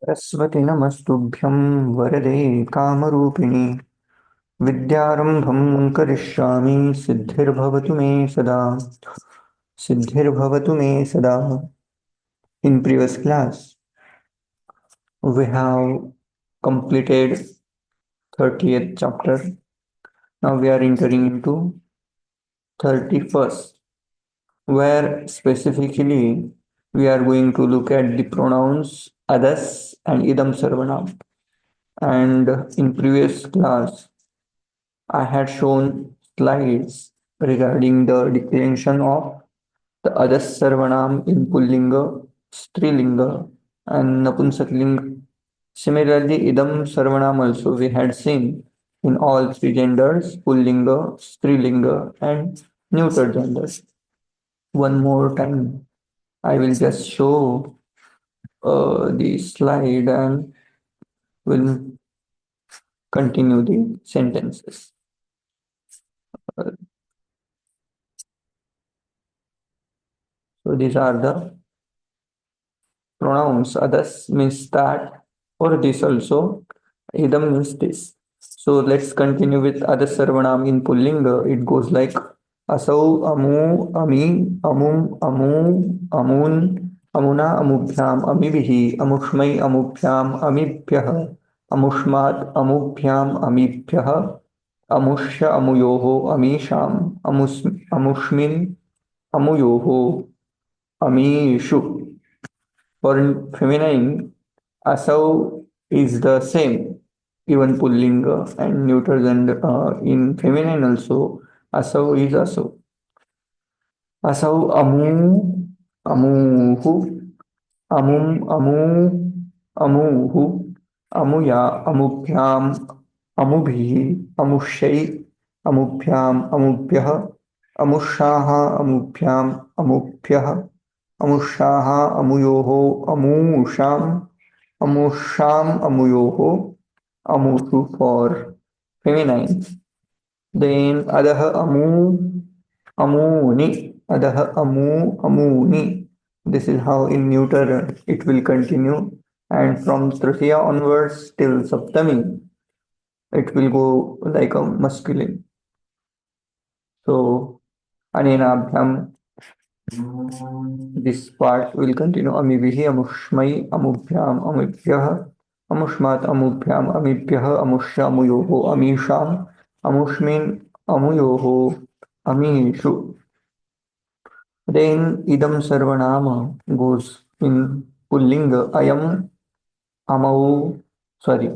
सरस्वति नमस्तुभ्यं वरदे कामरूपिणि विद्यारम्भं करिष्यामि सिद्धिर्भवतु मे सदा। In previous class, we have completed 30th chapter. Now we are entering into 31st, where specifically we are going to look at the pronouns adas and idam sarvanam. And in previous class, I had shown slides regarding the declension of the Adas Sarvanam in Pullinga, Strilinga, and Napunsaklinga. Similarly, Idam Sarvanam also we had seen in all three genders, Pullinga, Strilinga, and neuter genders. One more time, I will just show the slide and will continue the sentences. So these are the pronouns. Others means that or this also. Idam means this. So let's continue with other sarvanam in Pullinga. It goes like asau, amu, ami, amum, amu, amun, amuna, amubhyam, amibhi, amushmai, amubhyam, amibhyah, amushmat, amubhyam, amibhyah, amushya, amuyoho, amisham, amushmin, amuyoho, amishu. For feminine, asau is the same, even pullinga and neuter gender. In feminine also, asau is asau. Asau amu, amuhu, amum, amuhu, amuya, amubhyam, amubhi, amushai, amubhyam, amubhyah, amushaha, amubhyam, amubhyah, amushaha, amuyoho, amusham, amusham, amuyoho, amushu for feminine. Then adaha amu, amuni, adaha amu, amuni. This is how in neuter it will continue. And from Tritiya onwards till Saptami, it will go like a masculine. So, anenabhyam, this part will continue. Amivihi, amushmai, amubhyam, amibhyah, amushmat, amubhyam, amibhyah, amushya, amuyoho, amisham, amushmin, amuyoho, amishu. Then idam sarvanama goes in pullinga. Ayam, amau, sorry.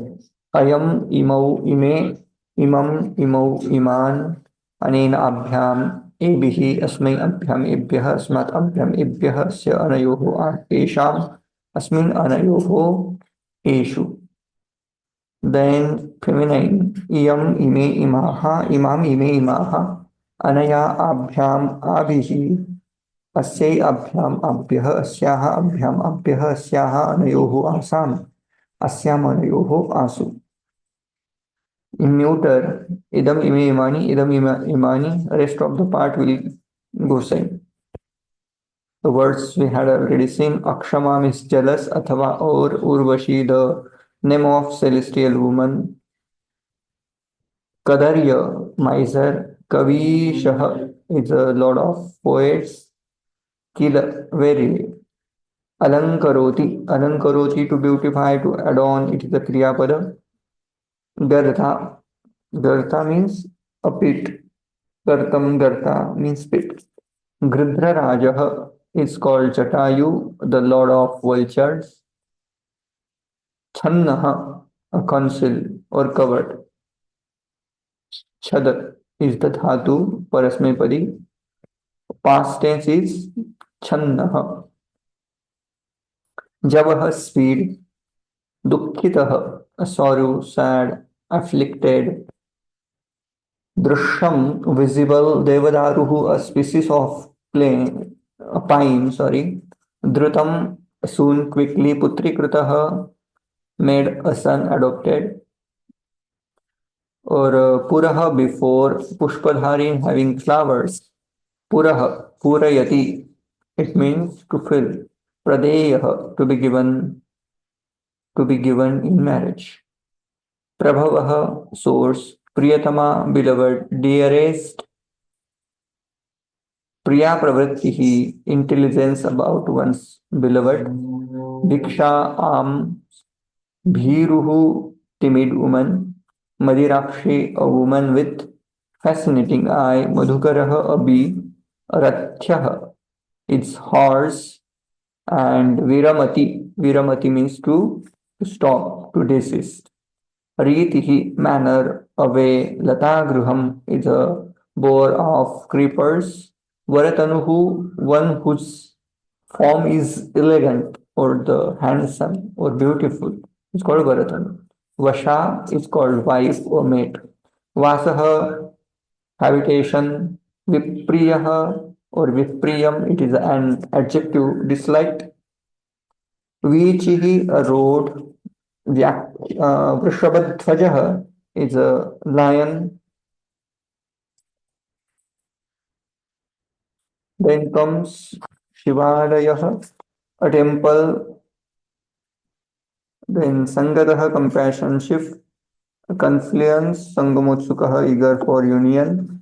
Ayam, imau, ime, imam, imau, iman, अनेन आभ्याम एभिः अस्मै अभ्याम एभ्यः अस्मात् अभ्याम एभ्यः अस्य अनयोः तेषाम् अस्मिन् अनयोः एषु. Then feminine iyam ime imaha imam ime imaha anaya abhyam abihi अस्यै अभ्याम अभ्यः अस्याः अभ्याम अभ्यः अस्याः अनयोः आसाम् अस्याम् अनयोः आसु. In neuter, idam ime imani, rest of the part will go same. The words we had already seen, Akshama means jealous, Athava or Urvashi, the name of celestial woman. Kadarya, miser. Kavi Shah is a lord of poets. Kila, very. Alankaroti to beautify, to adorn, it is the Kriya Pada. Gartha means a pit. Gartam Gartha means pit. Gridhra Rajah is called Jatayu, the lord of vultures. Channaha, a conceal or covered. Chad is the dhatu, parasmepadi. Past tense is channaha. Javaha, speed. Dukkhitaha, a sorrow, sad, afflicted. Drishyam, visible. Devadaruhu, a species of pine, sorry. Dhrutam, soon, quickly. Putrikritaha, made a son, adopted. Or Puraha, before. Pushpadhari, having flowers. Puraha, Purayati, it means to fill. Pradeyaha, to be given. to be given in marriage. Prabhavah, source, Priyatama, beloved, dearest, Priya pravrittihi, intelligence about one's beloved, Diksha, alms, Bhiruhu, timid woman, Madirakshi, a woman with fascinating eye, Madhukaraha, a bee, Rathyaha, its horse, and Viramati means to stop, to desist. Ritihi, manner, away, Latagruham is a bower of creepers. Varatanuhu, one whose form is elegant or the handsome or beautiful. It's called Varatanu. Vasha is called wife or mate. Vasaha, habitation. Vipriyaha or Vipriyam, it is an adjective disliked. Vichihi, a road. Vrishabhadhvajaha is a lion. Then comes Shivalayaha, a temple. Then Sangadaha, companionship. Confluence, Sangamotsukaha, eager for union.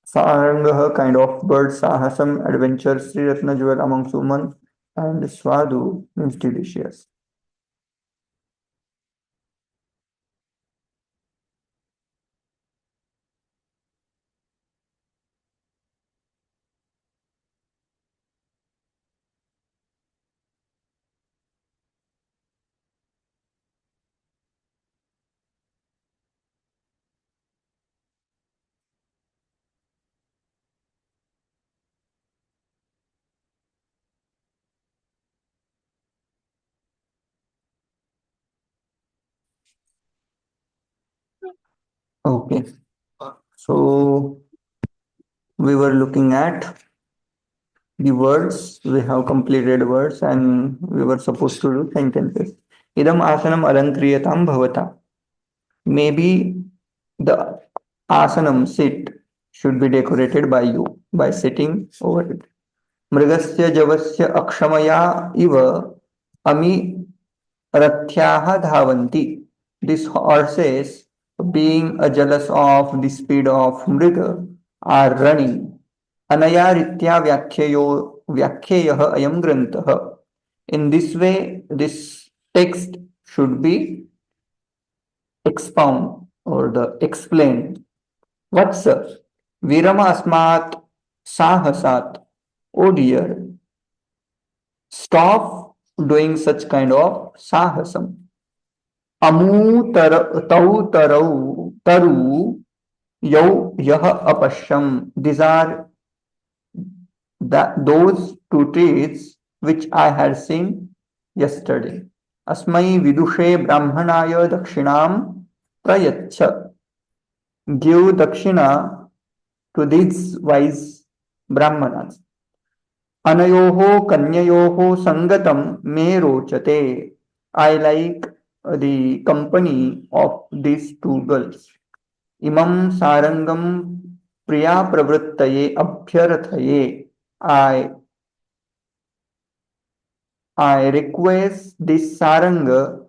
Sarangaha, kind of bird. Sahasam, adventure. Sri Ratna, jewel amongst women. And Swadu means delicious. Okay, so we were looking at the words. We have completed words and we were supposed to do sentences. Idam asanam alankriyatam bhavata. Maybe the asanam sit should be decorated by you by sitting over it. Mrigasya javasya akshamaya iva ami rathyaha dhavanti. These horses, being jealous of the speed of Mriga, are running. Anaya ritya vyakhyeyo ayam grantah. In this way, this text should be expound or the explained. What's Virama asmat sahasat. Oh dear, stop doing such kind of sahasam. Amu tau taru yau yah apashyam. These are those two trees which I had seen yesterday. Asmai vidushe brahmanaya dakshinam prayachha. Give dakshina to these wise brahmanas. Anayoho kanyayoho sangatam me rochate. I like the company of these two girls. Imam sarangam priya pravrittaye abhyarthaye. I I request this saranga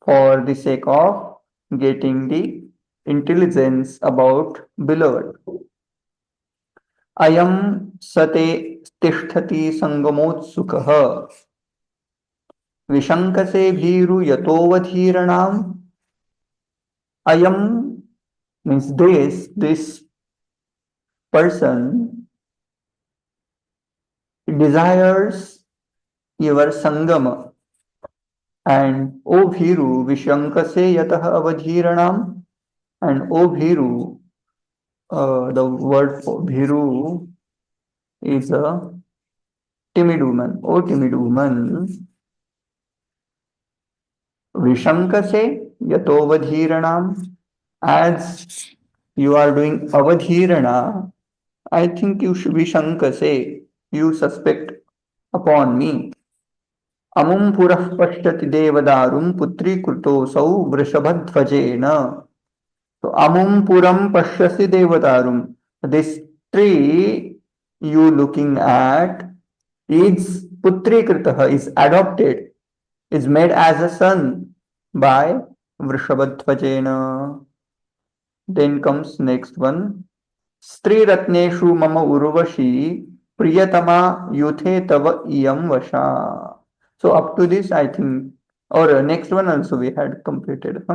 for the sake of getting the intelligence about beloved. Ayam sate tishtati sangamotsukah विशंकसे भीरु यतोवधीरणाम. Ayam means this person desires your sangama. And O Bhiru, Vishankase yatah avadhiranam. And O Bhiru, the word for Bhiru is a timid woman. O timid woman, Vishankase yatovadhiranam. As you are doing avadhirana, I think you should be shankase. You suspect upon me. Amum purah pashyati devadarum putri krutosau vrishabhadvajena. So amum puram pashyasi devadarum. This tree you looking at is putri kritaha, is adopted, is made as a son by Vrishabhadvajena. Then comes next one. Stri Ratneshu Mama Urvashi Priyatama Yuthe Tava Iyam Vasha. So up to this, I think, or next one also we had completed.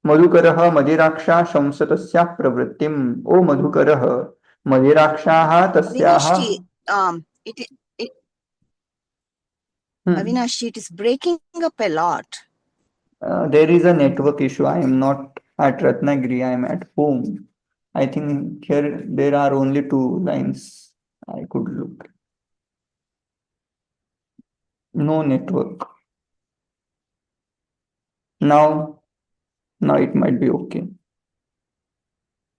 मधुकरः मदिराक्षा शंसतस्याः प्रवृत्तिम्. ओ मधुकरः मदिराक्षाः तस्याः. Avinash, it Avinash, it is breaking up a lot. There is a network issue. I am not at Ratnagiri. I am at home. I think here there are only two lines I could look. No network. Now it might be okay.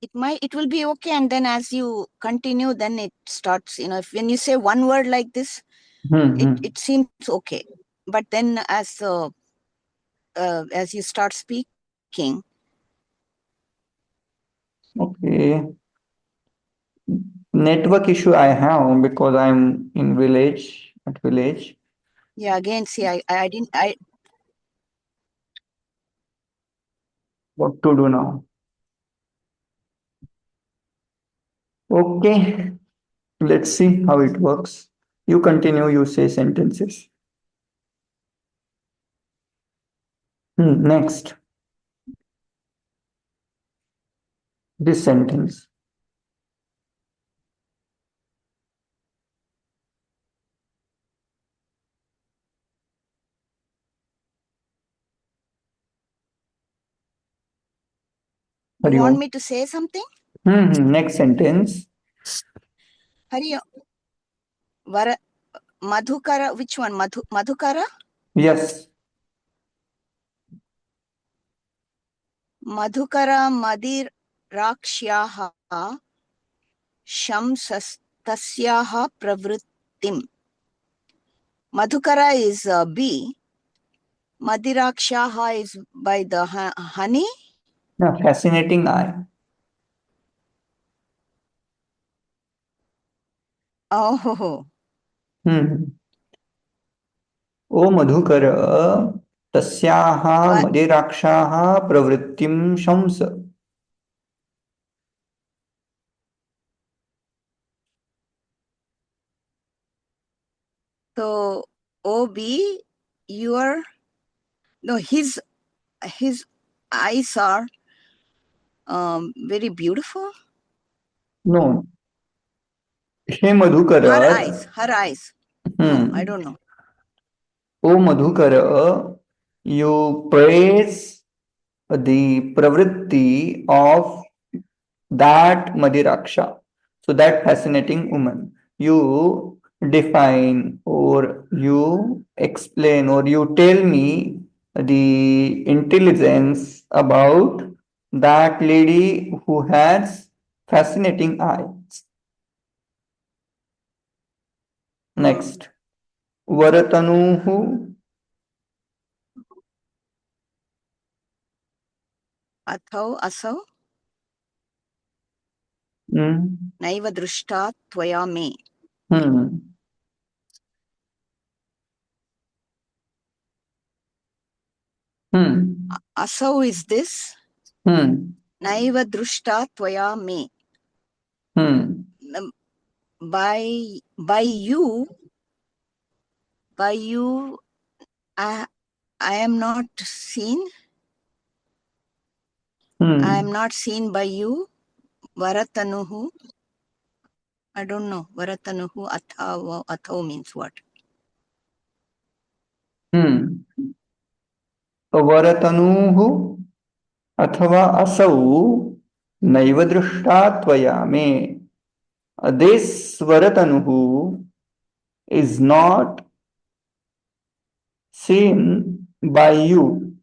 It will be okay, and then as you continue, then it starts. If when you say one word like this, it seems okay. But then as you start speaking, Okay. Network issue I have because I'm in at village. yeah. Again, see, I didn't. What to do now? Okay, let's see how it works. You continue, you say sentences. Next, this sentence. You want me to say something? Next sentence. Hari Madhukara, which one? Madhukara? Yes. Madhukara Madir Rakshaha Shamsastasyaha Pravrittim. Madhukara is bee. Madirakshaha is by the honey. Yeah, fascinating eye. Oh. ओ मधुकर तस्याः मदिराक्षाः प्रवृत्तिं shuns. So, OB, his eyes are very beautiful. No. Hey Madhukar. Her eyes. No, I don't know. O Madhukar, you praise the pravritti of that Madiraksha. So that fascinating woman. You define or you explain or you tell me the intelligence about that lady who has fascinating eyes. Next. Varatanuhu. Asau. Naiva drushta tvaya me. Asau is this. Naiva drushta tvaya me. By you, I am not seen. I am not seen by you. Varatanuhu. I don't know. Varatanuhu athav means what? Varatanuhu अथवा असौ नैव दृष्टा त्वया मे. This Varatanuhu is not seen by you.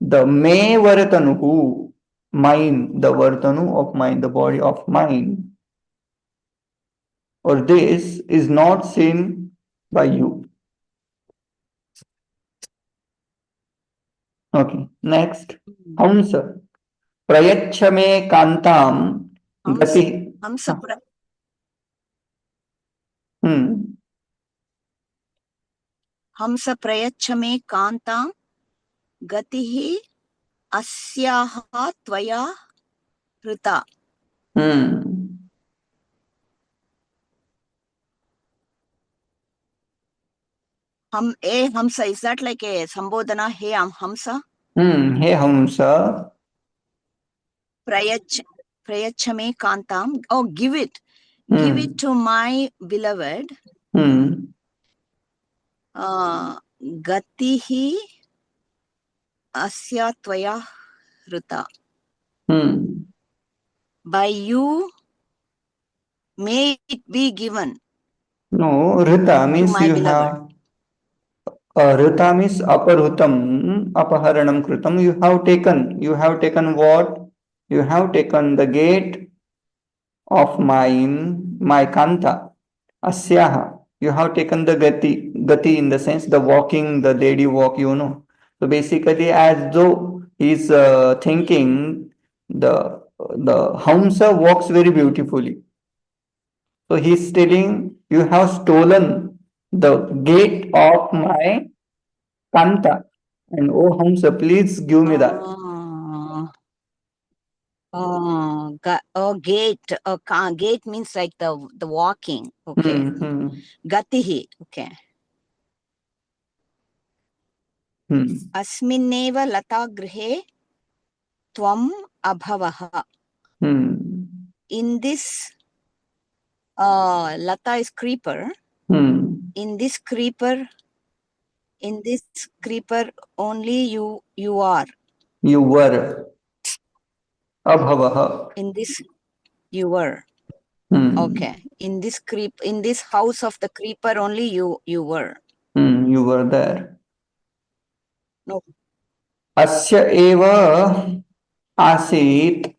The me Varatanuhu, mine, the Vartanu of mine, the body of mine, or this is not seen by you. Okay, next. Hamsa. Prayachha me kantam gati. Hamsa. हंस प्रयच्छ मे कान्तां गतिः अस्याः त्वया हृता. Hey Hamsa, is that like a Sambodhana? Hey Hamsa? Hey Hamsa. Prayachha me kantam. Oh, give it. Give it to my beloved. Gatihi asya tvaya hruta. By you, may it be given. No, Rita means you beloved. Have. Rita means aparhutam, apaharanam kritam. You have taken. You have taken what? You have taken the gate of my kanta. Asyaha. You have taken the gati. Gati in the sense the walking, the lady walk, you know. So basically, as though he's thinking the Hamsa walks very beautifully. So he's telling, you have stolen the gate of my kanta. And oh Hamsa, please give me that. Gate. Gate means like the walking. Okay. Gatihi. Okay. Asminneva lata grihe tvam abhavaha. In this, lata is creeper. In this creeper only you are. You were. Abhavaha. In this you were. Okay. In this house of the creeper only you were. You were there. No. Asya eva asit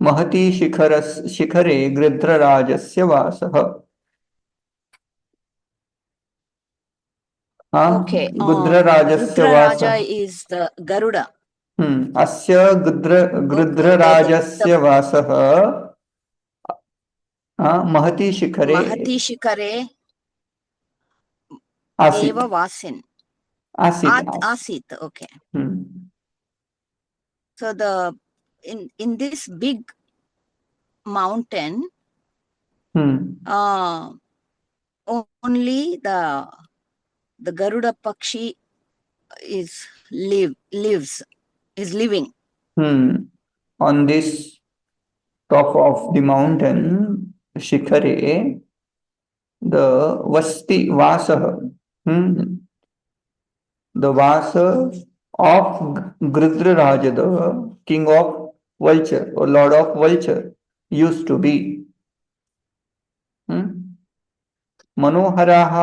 महती शिखरे गृध्रराजस्य वासः. Okay. Gudhraraja is the Garuda. अस्य गृध्रराजस्य वासः महती शिखरे एव वासिन्. Asit. Okay. So in this big mountain, only the Garuda Pakshi is living. On this top of the mountain, Shikhare, the Vasa, the Vasa of Gridhraraja, the king of vulture or lord of vulture, used to be. मनोहराः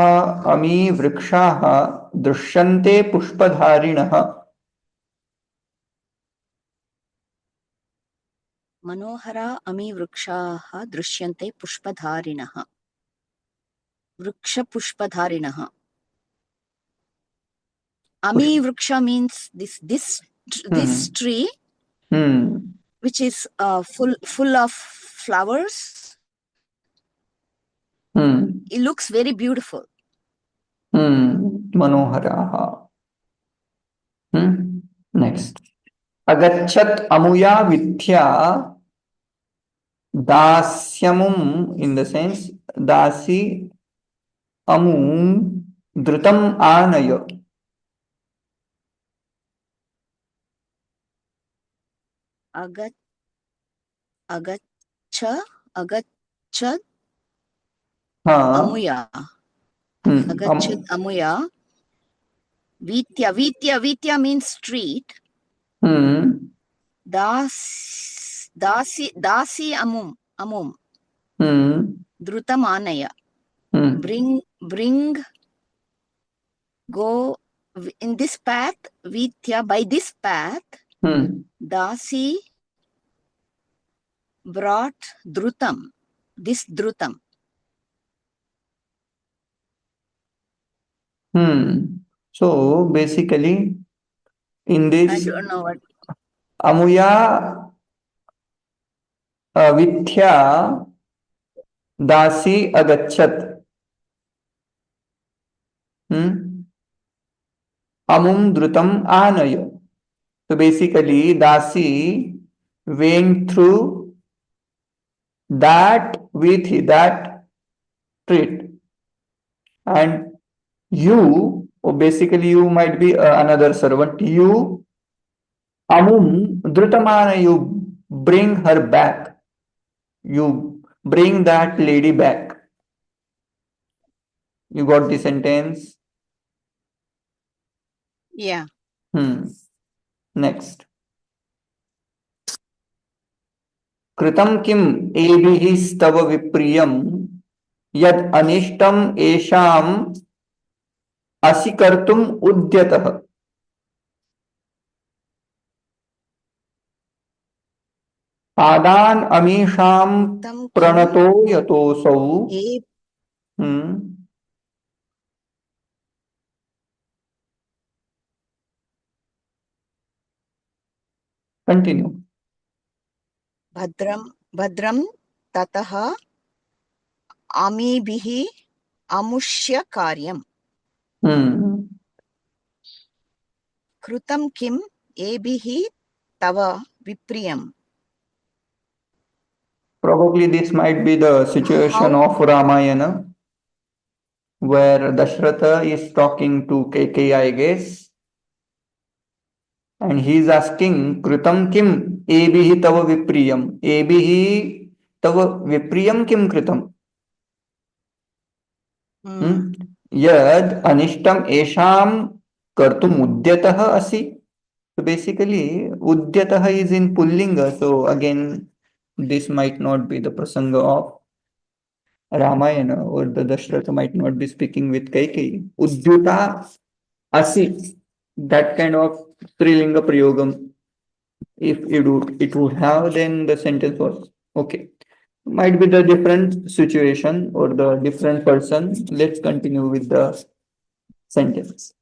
अमी वृक्षाः दृश्यन्ते पुष्पधारिणः. मनोहरा अमी वृक्षाः दृश्यन्ते पुष्पधारिणः. वृक्ष पुष्पधारिणः. Ami Vriksha means this tree, which is full of flowers. It looks very beautiful. Manoharaha. Next. Agachat amuya vidya dasyamum, in the sense dasi amum dhrutam anaya. Agachat amuya. Agachat amuya. Vitya means street. Dasi amum. Dhrutam anaya. Bring, go in this path, Vitya, by this path, Dasi brought Dhrutam, this Dhrutam. So basically, in this, I don't know what. Amuya Vitya Dasi Agachat. amum drutam anaya. So basically, Dasi went through that with that treat, and you, or basically you might be another servant. You amum drutamana, you bring her back. You bring that lady back. You got the sentence? Yeah. Next. कृतं किम एभिः स्तव विप्रियं यद अनिष्टम एषाम असि कर्तुम उद्यतः. पादान अमीषाम प्रणतो यतोऽसौ. Continue. भद्रम ततः अमीभिः अमुष्य कार्यम्. कृतं किम एभिः तव विप्रियम्. Probably this might be the situation of Ramayana, where Dashratha is talking to Kaikeyi, I guess, and he is asking, Kritam kim ebihi tava vipriyam. Ebihi tava vipriyam kim kritam? Yad anishtam esham kartum udyatah asi. So basically, udyatah is in pullinga. So again, this might not be the prasanga of Ramayana, or the Dashratha might not be speaking with Kaikeyi. Udyuta asi, that kind of Strilinga prayogam, if it would have, then the sentence was okay. Might be the different situation or the different person. Let's continue with the sentence.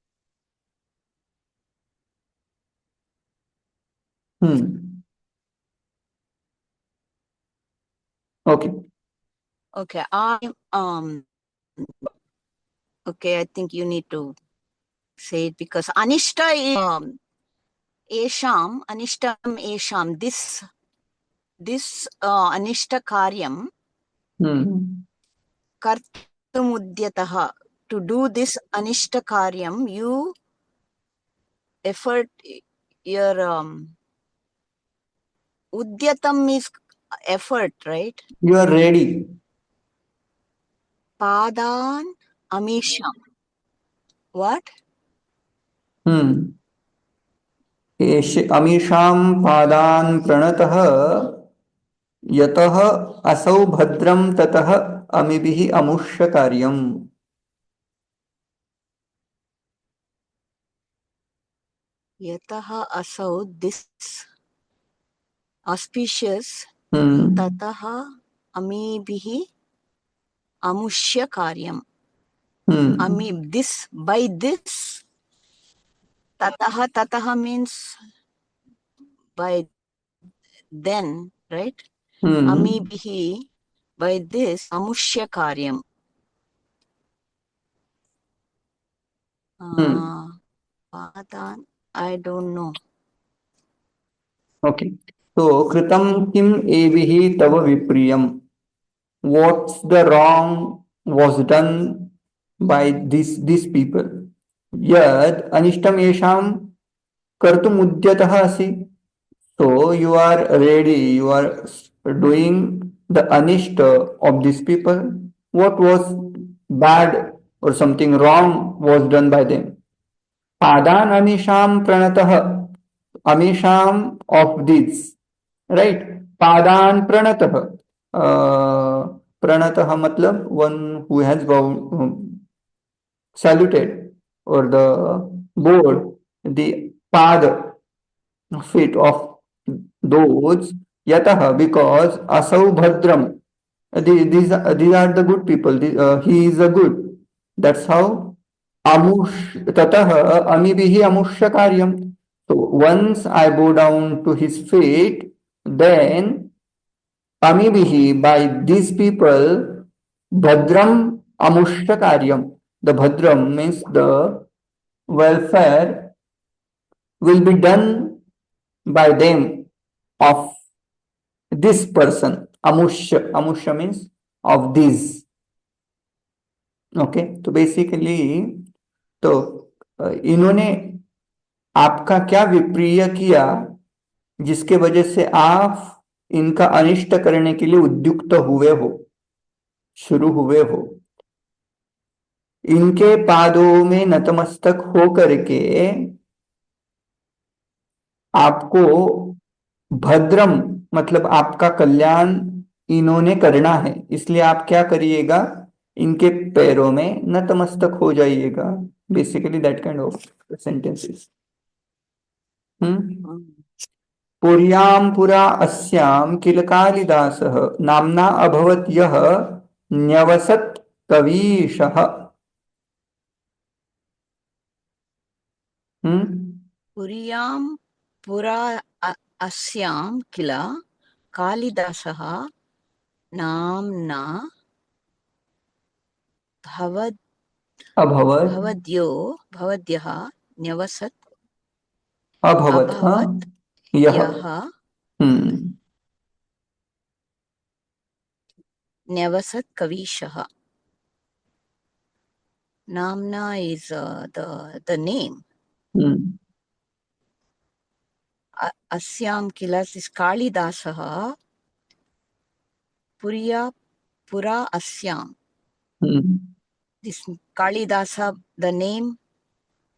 Okay. Okay. Okay, I think you need to say it, because anishta is esham, anishtam esham. This anishta karyam kartum udyatah. To do this anishta karyam, you effort your udyatam is effort, right? You are ready. Padan amisham. What? अमीषां पादान् प्रणतः यतः असौ भद्रं ततः अमिभिः अमुष्य कार्यम्. Yataha asau, this auspicious, tataha amibihi amushya karyam. This, by this, tataha means by then, right? Amibihi, by this, amushya karyam. Padan, I don't know. Okay. So, kritam kim evihi tava vipriyam. What's the wrong was done by these people? Yad anishtam yesham kartum udyatah asi. So you are ready, you are doing the anishta of these people. What was bad or something wrong was done by them? Padan amisham pranatah. Amisham of these. Right? Padan pranatah. Pranatah matlab one who has saluted, or the board, the pad, feet of those, yataha, because asau bhadram. These are the good people. He is a good. That's how amush tataha amibihi amushya karyam. So once I bow down to his feet, then amibihi, by these people, bhadram amushya karyam. The bhadram means the welfare will be done by them of this person. Amushya. Amushya means of these. Okay तो basically तो इन्होंने आपका क्या विप्रिय किया जिसके वजह से आप इनका अनिष्ट करने के लिए उद्युक्त हुए हो, शुरू हुए हो। इनके पादों में नतमस्तक हो करके आपको भद्रम मतलब आपका कल्याण इन्होंने करना है, इसलिए आप क्या करिएगा, इनके पैरों में नतमस्तक हो जाइएगा। Basically that kind of sentences. पुर्यां पुरा अस्यां किल कालिदासः नाम्ना अभवत् यः न्यवसत् कवीशः। पुर्यां पुरा अस्यां किल कालिदासः नाम्ना भवद्यः न्यवसत् अभवत् यः न्यवसत् कवीशः। Namna is the name. Asyam kilas is Kalidasaha Pura Asyam. This Kalidasa, the name,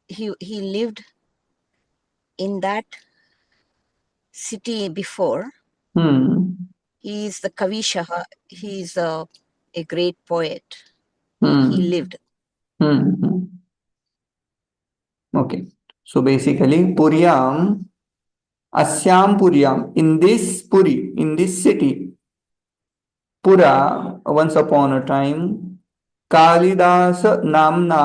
he lived in that city before. He is the Kavishaha. He is a great poet. He lived. Okay. So basically, Puryam, Asyam Puryam, in this Puri, in this city, Pura, once upon a time, Kalidas नामना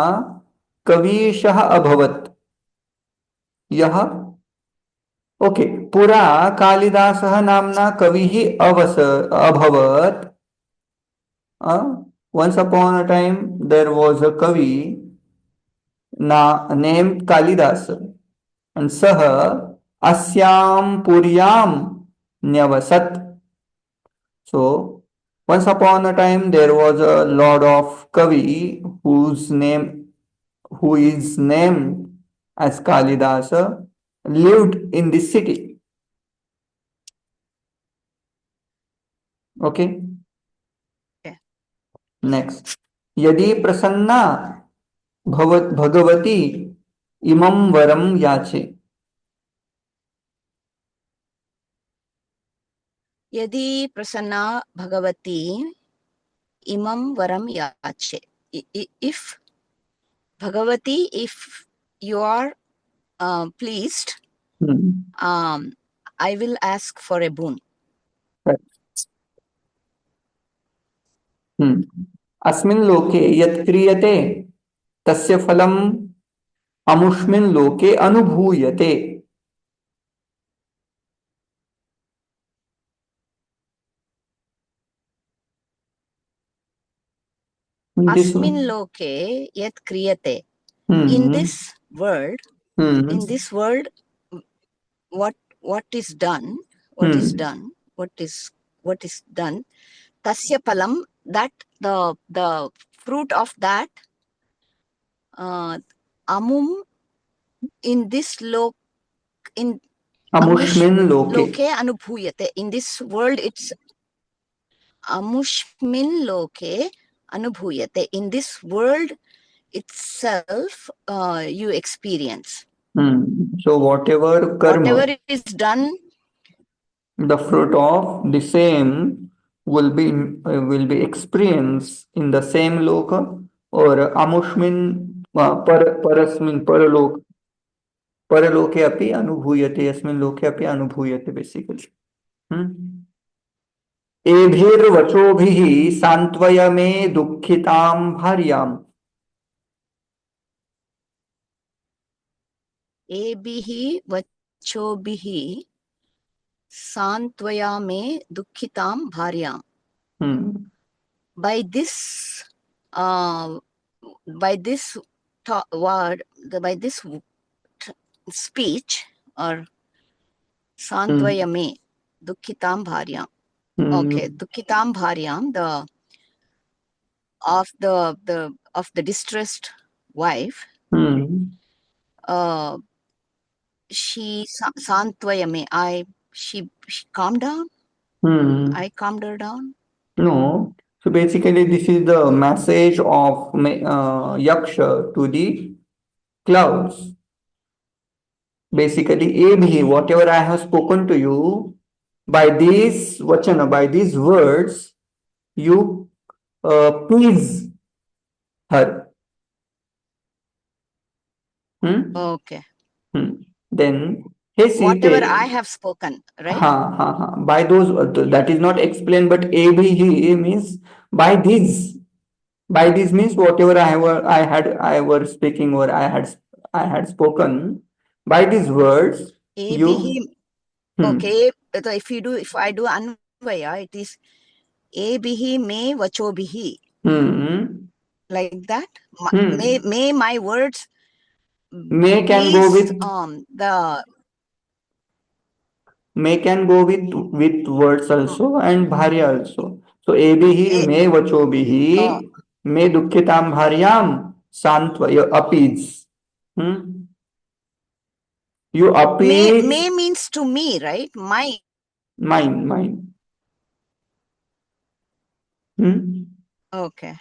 कवीशः अभवत् यः। Okay, पुरा कालिदासः नामना कविः अभवत्। once upon a time there was a kavi named Kalidas and sah asyam puryam nyavasat. So once upon a time there was a lord of Kavi who is named as Kalidasa, lived in this city. Okay. Next. यदि प्रसन्ना भगवती इमं वरम याचे। यदि Prasanna Bhagwati imam varam yache. If Bhagavati, if you are pleased, I will ask for a boon. अस्मिन् लोके यत् क्रियते तस्य फलम् अमुष्मिन् लोके अनुभूयते। Asmin loke yat kriyate. In this world, what is done, what is done, tasya palam, that the fruit of that, amum, in this in amushmin loke anubhuyate. In this world, it's amushmin loke anubhuyate. In this world itself, you experience. So whatever karma, whatever is done, the fruit of the same will be experienced in the same loka or amushmin parasmin paraloke api anubhuyate, asmin loke api anubhuyate basically. एभिर्वचोभिः सांत्वय may दुःखितां भार्याम्। एभिः वचोभिः सांत्वया may दुःखितां भार्याम्. By this word, by this speech, or Santvayame, Dukhitam Bharyam. Okay, Dukhitam Bharyam, of the distressed wife. She Santvayame, she calmed down. I calmed her down. No. So basically, this is the message of Yaksha to the clouds. Basically, Ebhi, whatever I have spoken to you, by these vachana, by these words, you please her. Okay. Then, hey Whatever Sita. I have spoken, right? By those, that is not explained, but Abhi means by these. By this means whatever I was speaking, or I had spoken. By these words, Abhi. you. Okay. So if I do Anvaya, it is Abhi me vachobihi. Like that. May my words May can go please with the may can go with words also, and bharya also. So Abhi may, may vachobihi may dukhitam bharyam santvaya appease. You appease may means to me, right? mine. Okay.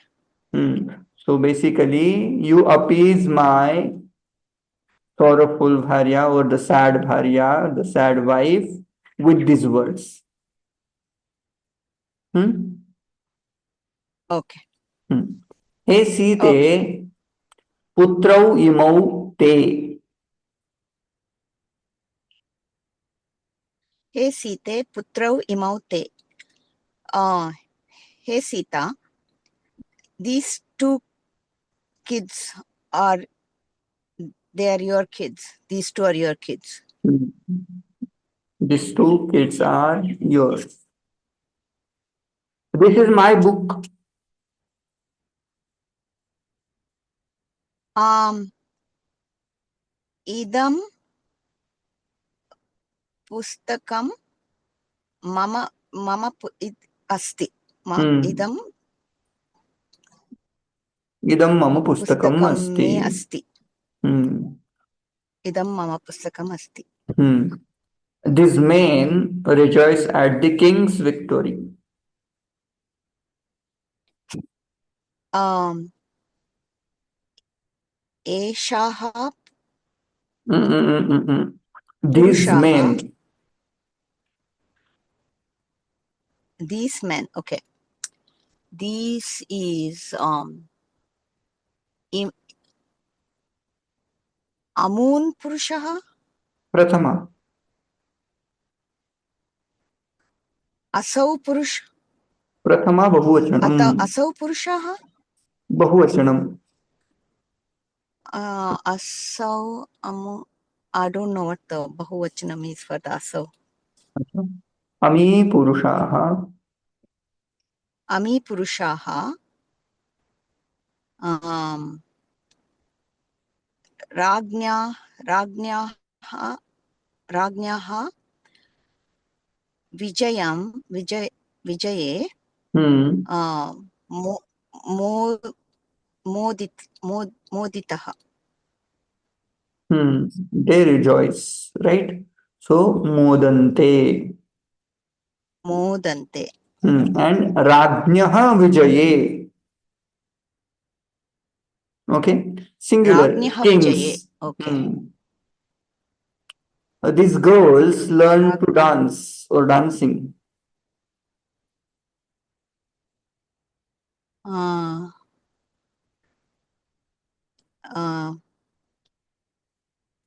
So basically, you appease my sorrowful bharya, or the sad bharya, the sad wife, with these words. Okay. Hey Site, Okay. putrau imau te. Hey Sita, putrau imau te. Hey Sita, these two kids they are your kids. These two are your kids. These two kids are yours. This is my book. Idam pustakam mama asti. Idam mama pustakam asti. me asti. Idam mama pustakam asti. These men rejoice at the king's victory. Eshaha These men. These men, okay. This is Amun Purushaha? Prathama. Asau Purush? Prathama Bahuvachanam. Asau Purushaha? Bahuvachanam. Asau Amu. I don't know what the Bahuvachanam is for the Asau. Ami Purushaha. Ami Purushaha. Ragnya Vijaye Moditaha. They rejoice, right? So Modante. And Rajnyaha Vijaye. Okay, singular. Ragnya Kings. Vijaye. Okay. These girls learn to dance or dancing.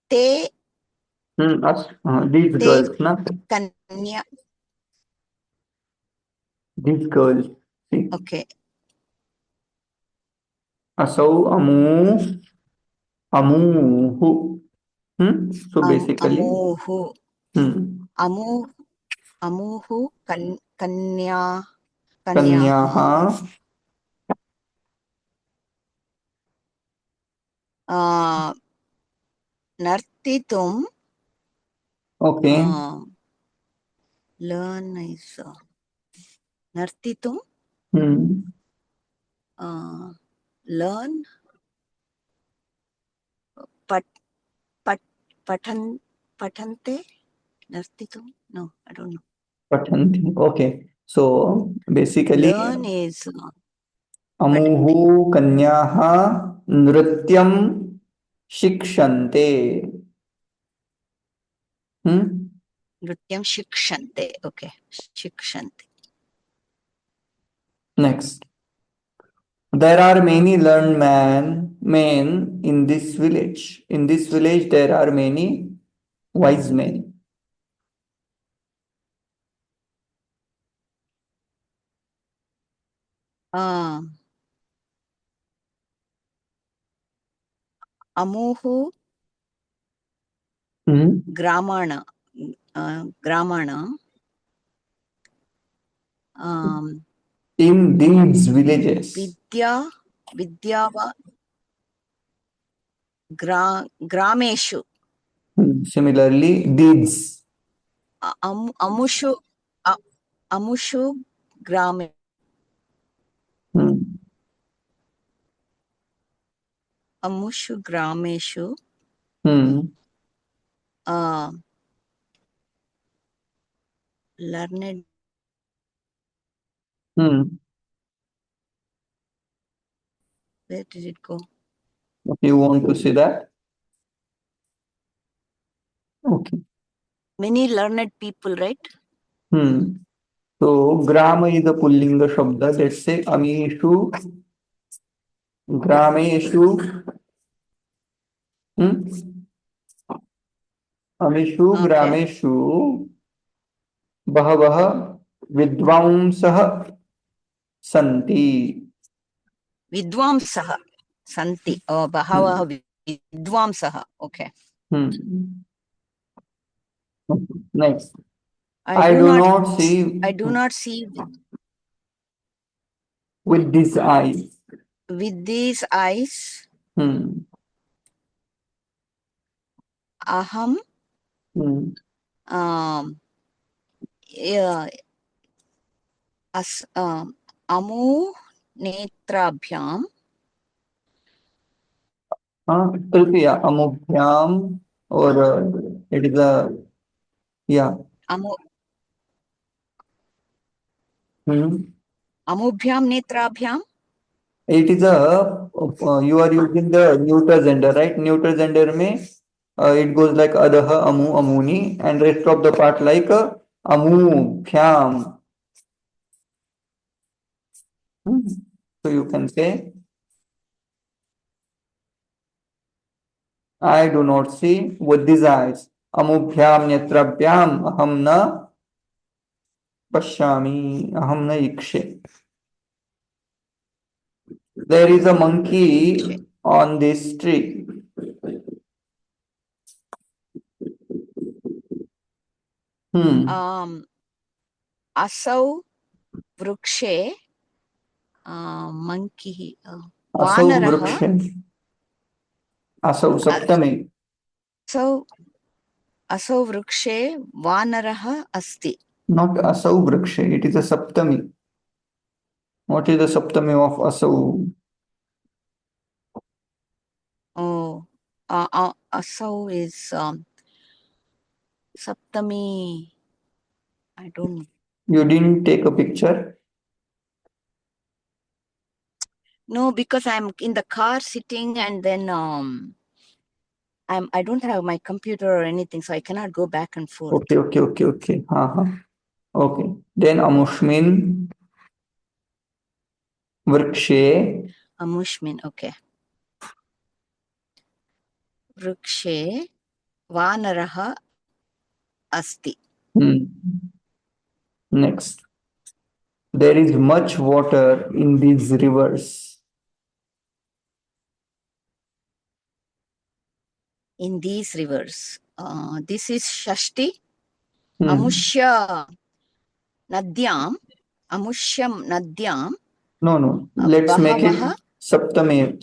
Te These girls, na? Kanya. These girls. See. Okay. Asau amuhu. So basically. Amuhu Kanyaha. Kanyaha. Nartitum. Okay. Learn is Nartitum. Learn. Patante. Nartitum. No, I don't know. Pathanti. Okay. So basically, learn is अमुः कन्याः नृत्यं शिक्षन्ते. नृत्यं शिक्षन्ते. Okay, शिक्षन्ते. Next. There are many learned men in this village. In this village, there are many wise men. अमुः ग्रामाण in these villages. विद्या ग्रामेषु. Similarly, deeds. अमुषु ग्रामे. अमुषु ग्रामेषु. Learned. Where did it go? You want to see that? Okay. Many learned people, right? So, grama is a pullinga shabda. Let's say Amishu, Grameshu. Amishu, Grameshu, Bahavaha, Vidvamsah, Santi. Vidvamsah, Santi. Oh, Bahavaha Vidvamsah. Okay. Next. I do not see. I do not see with these eyes. With these eyes. Aham. Amu netrabhyam. Tritiya, amubhyam, or it is a, yeah. Amubhyam netrabhyam. It is a, you are using the neuter gender, right? Neuter gender mein, it goes like adaha, amu, amuni, and rest of the part like amu, bhyam. So you can say, I do not see with these eyes. Amubhyam netrabhyam aham na pashyami, aham na ikshe. There is a monkey on this tree. Asau vrukshe. Monkey. Asau vrukshe. Asau saptami. So Asau vrukshe vanaraha asti. Not asau vrukshe, it is a saptami. What is the saptami of asau? Oh, asau is saptami. I don't know. You didn't take a picture? No, because I'm in the car sitting, and then I don't have my computer or anything, so I cannot go back and forth. Okay. Okay. Then amushmin vrikshe. Amushmin, okay. Vrikshe vanaraha asti. Next. There is much water in these rivers. In these rivers. This is Shashti. Amushya Nadyam. Amushyam Nadyam. No. Let's make it Saptami.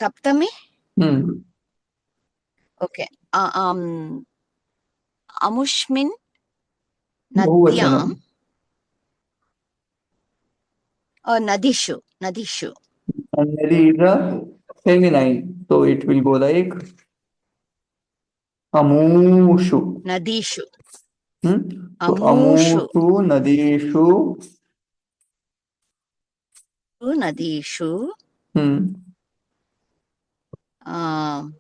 Saptami? Hmm. Okay. Amushmin बहुवचनम. Nadyam or Nadishu. Nadishu. And Nadi is a feminine, so it will go like Amushu. Nadishu. So Amushu. Amushu, Nadishu. Nadishu. Um,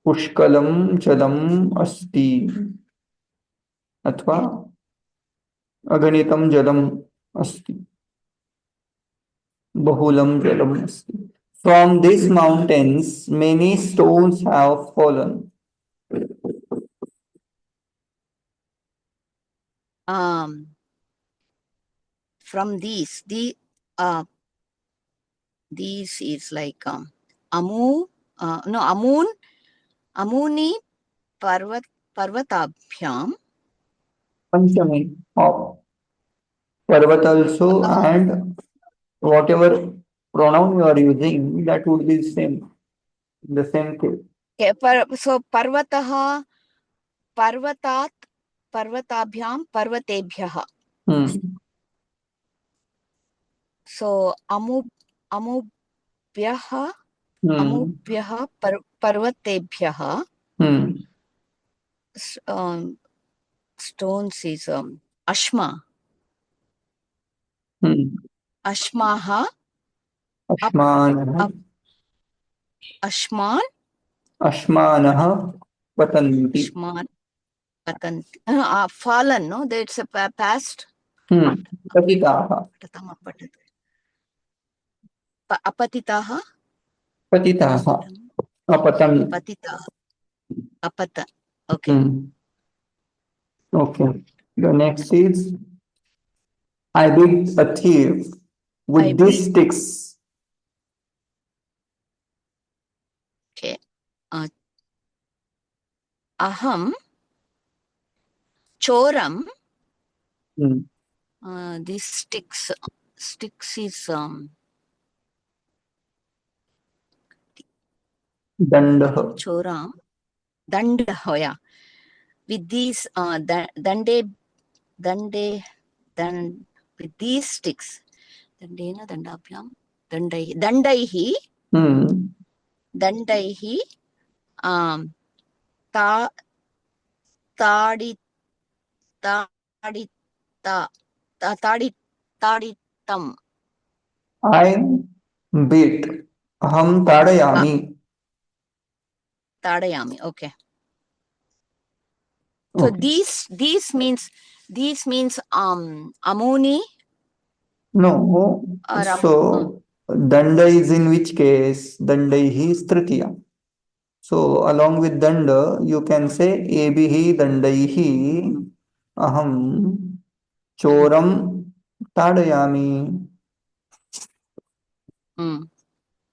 पुष्कलं जलम् अस्ति अथवा अगणितं जलम् अस्ति बहुलं जलम् अस्ति. From these mountains many stones have fallen. From these is like Amuni Parvatabhyam. Panchami of Parvat also, and whatever pronoun you are using, that would be the same case. Okay, so Parvataha, Parvatat, Parvatabhyam, Parvatebhyaha. So Amubhyaha, Parvatebhyaha. Stones is Ashma. Ashmaha. Ashman. Ashmanah patanti. Ashman patanti. Fallen, no? That's a past. Patitaha. Apatitaha. Patitaha. Apatan. Patitaha. Apata. Okay. Okay. The next is I beat a thief with these sticks. Okay. Aham choram. These sticks is Dandah. choram. Dandah, yeah. With these with these sticks. Dandena dandabhyam. Dandaihi. Dandaihi. Taditam. I beat. Aham tadayami. Tadayami. Okay. So these means Amuni. No. So Danda is in which case? Dandaihi is Tritiya. So along with Danda, you can say Ebihi Dandaihi Aham Choram Tadayami.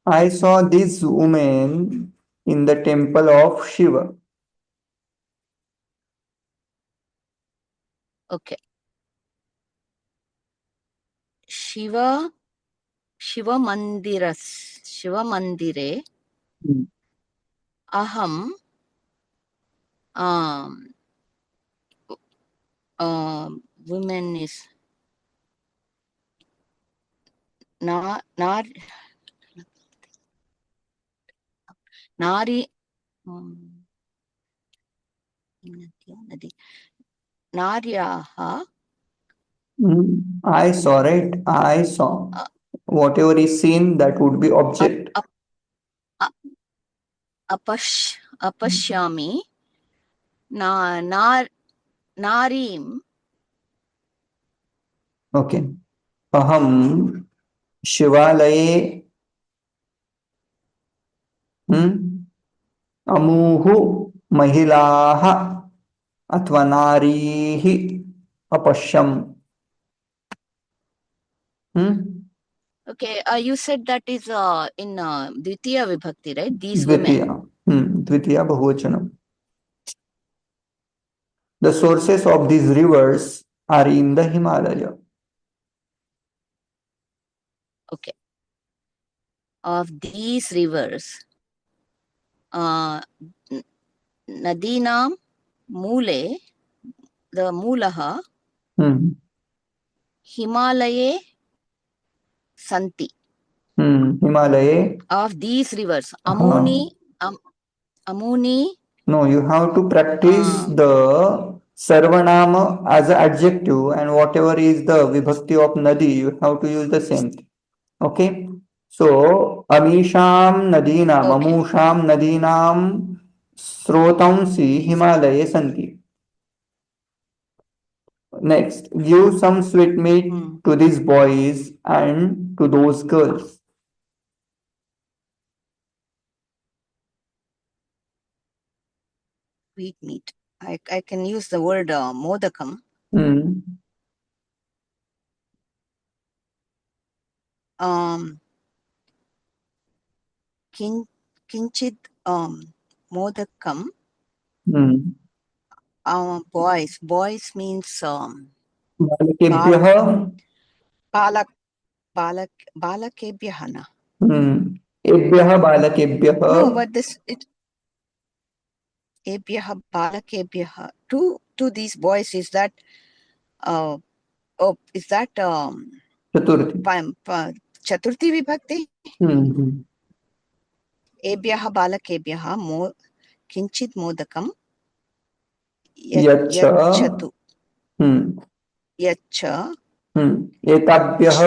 I saw this woman in the temple of Shiva. Okay. Shiva Mandire. Aham women is Nari Naryaha. I saw, right? I saw. Whatever is seen, that would be object. Apashyami Narim. Okay. Aham Shivalaye Amuhu Mahilaha Athva Narihi Apashyam. Okay, you said that is in Dvitiya Vibhakti, right? These women. Dvitiya Bahuvachanam. The sources of these rivers are in the Himalaya. Okay. of these rivers, nadinam mule, the mulaha, Himalaye santi. Himalaye. Of these rivers, Amuni, Amuni. No, you have to practice the Sarvanama as an adjective, and whatever is the vibhakti of Nadi, you have to use the same thing. Okay? So, Amisham Nadinam, Amusham Nadinam Srotamsi Himalaye Santi. Next, give some sweet meat to these boys and to those girls. Sweet meat. I can use the word modakam. Kinchit modakam. Boys means balakebhyah na. No, but this ebhyah balakebhyah to these boys, is that Chaturthi vibhakti? Ebhyah balakebhyah kinchit modakam yachatu. Yacha. Etabhyah